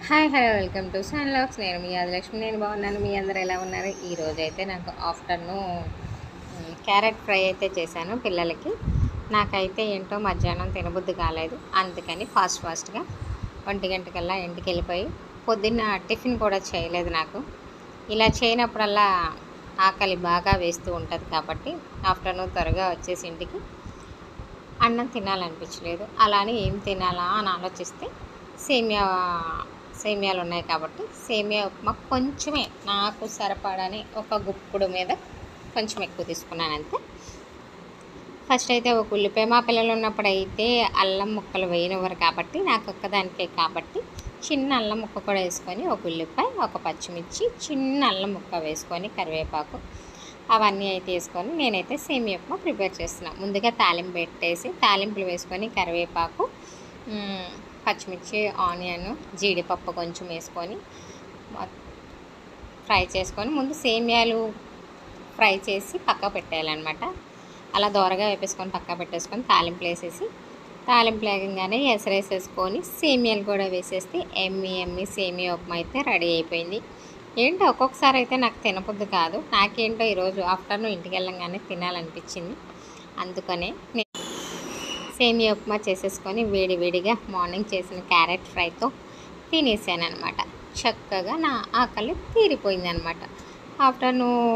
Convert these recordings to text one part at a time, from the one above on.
Hi hello welcome to Sunlax. నేను మీ ఆదిలక్ష్మి. నేను బాగున్నాను. మీ అందరు ఎలా ఉన్నారు? ఈరోజు అయితే నాకు ఆఫ్టర్నూన్ క్యారెట్ ఫ్రై అయితే చేశాను పిల్లలకి. నాకైతే ఏంటో మధ్యాహ్నం తినబుద్ధి కాలేదు, అందుకని ఫాస్ట్గా 1 గంటకల్లా ఇంటికి వెళ్ళిపోయి పొద్దున్న టిఫిన్ కూడా చేయలేదు. నాకు ఇలా చేయనప్పుడల్లా ఆకలి బాగా వేస్తూ ఉంటుంది కాబట్టి ఆఫ్టర్నూన్ త్వరగా వచ్చేసి ఇంటికి అన్నం తినాలనిపించలేదు. అలానే ఏం తినాలా అని ఆలోచిస్తే సేమియాలు ఉన్నాయి కాబట్టి సేమియా ఉప్మా కొంచెమే నాకు సరిపడని ఒక గుప్పుడు మీద కొంచెం ఎక్కువ తీసుకున్నాను అంతే. ఫస్ట్ అయితే ఒక ఉల్లిపాయ, మా పిల్లలు ఉన్నప్పుడు అయితే అల్లం ముక్కలు వేయనివ్వరు కాబట్టి నాకు ఒక్కదానికే కాబట్టి చిన్న అల్లం ముక్క కూడా వేసుకొని ఒక ఉల్లిపాయ, ఒక పచ్చిమిర్చి, చిన్న అల్లం ముక్క వేసుకొని కరివేపాకు అవన్నీ అయితే వేసుకొని నేనైతే సేమియా ఉప్మా ప్రిపేర్ చేస్తున్నాను. ముందుగా తాలింపు పెట్టేసి తాలింపులు వేసుకొని కరివేపాకు, పచ్చిమిర్చి, ఆనియన్, జీడిపప్పు కొంచెం వేసుకొని ఫ్రై చేసుకొని ముందు సేమియాలు ఫ్రై చేసి పక్క పెట్టేయాలన్నమాట. అలా దోరగా వేపేసుకొని పక్క పెట్టేసుకొని తాలింపులు వేసేసి తాలింపులు వేగంగానే ఎసరేసేసుకొని సేమియాలు కూడా వేసేస్తే ఎమ్మి సేమియా ఉప్మా అయితే రెడీ అయిపోయింది. ఏంటో ఒక్కొక్కసారి అయితే నాకు తినబుద్ధి కాదు, నాకేంటో ఈరోజు ఆఫ్టర్నూన్ ఇంటికి వెళ్ళంగానే తినాలనిపించింది. అందుకనే సేమియా ఉప్మా చేసేసుకొని వేడివేడిగా మార్నింగ్ చేసిన క్యారెట్ ఫ్రైతో తినేసాను అనమాట. చక్కగా నా ఆకలి తీరిపోయిందనమాట. ఆఫ్టర్నూన్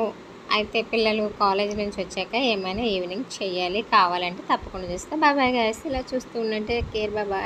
అయితే పిల్లలు కాలేజ్ నుంచి వచ్చాక ఏమైనా ఈవినింగ్ చెయ్యాలి, కావాలంటే తప్పకుండా చేస్తే బాయ్ బాయ్ గైస్. ఇలా చూస్తూ ఉండంటే కేర్ బాయ్.